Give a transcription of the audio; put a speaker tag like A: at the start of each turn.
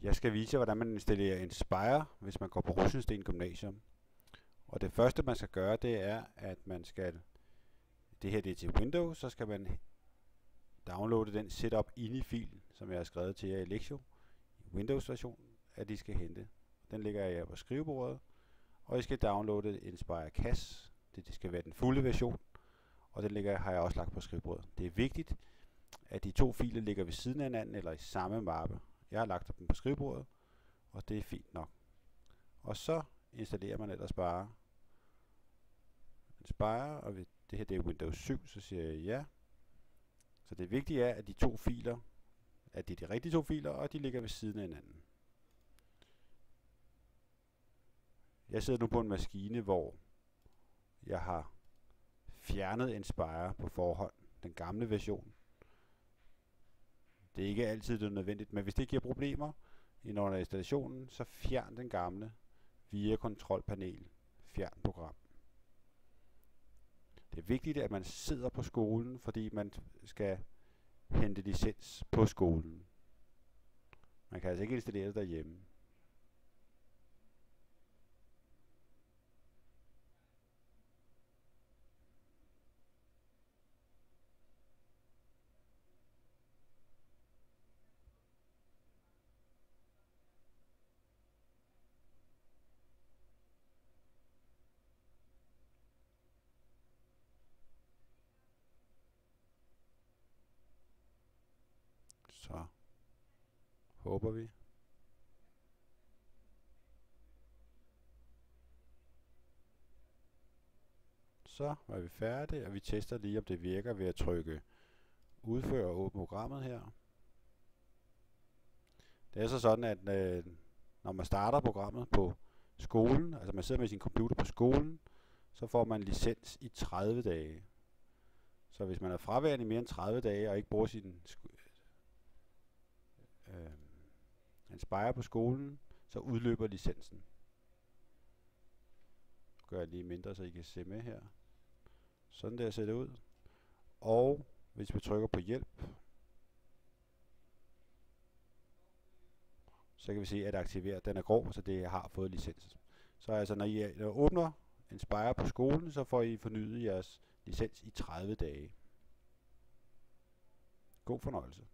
A: Jeg skal vise jer, hvordan man installerer Inspire, hvis man går på Rysensteen Gymnasium. Og det første, man skal gøre, det er, at man skal, det her det er til Windows, så skal man downloade den setup-ini-fil, som jeg har skrevet til jer i Lektio, i Windows-versionen, at I skal hente. Den ligger jeg på skrivebordet, og I skal downloade Inspire CAS, det skal være den fulde version, og den har jeg også lagt på skrivebordet. Det er vigtigt, at de to filer ligger ved siden af hinanden, eller i samme mappe. Jeg har lagt dem på skrivebordet, og det er fint nok. Og så installerer man ellers bare Inspire, og det her det er Windows 7, så siger jeg ja. Så det vigtige er, at de to filer, at det er de rigtige to filer, og de ligger ved siden af hinanden. Jeg sidder nu på en maskine, hvor jeg har fjernet Inspire på forhånd, den gamle version. Det er ikke altid det er nødvendigt, men hvis det giver problemer under installationen, så fjern den gamle via kontrolpanel. Fjern program. Det er vigtigt, at man sidder på skolen, fordi man skal hente licens på skolen. Man kan altså ikke installere det derhjemme. Så håber vi. Så er vi færdige, og vi tester lige, om det virker ved at trykke udfør og åbne programmet her. Det er så sådan, at når man starter programmet på skolen, altså man sidder med sin computer på skolen, så får man licens i 30 dage. Så hvis man er fraværende i mere end 30 dage og ikke bruger sin Inspire på skolen, så udløber licensen. Nu gør jeg lige mindre, så I kan se med her. Sådan der ser det ud. Og hvis vi trykker på hjælp, så kan vi se, at aktivere den er grå, så det har fået licens. Så altså, når I åbner Inspire på skolen, så får I fornyet jeres licens i 30 dage. God fornøjelse.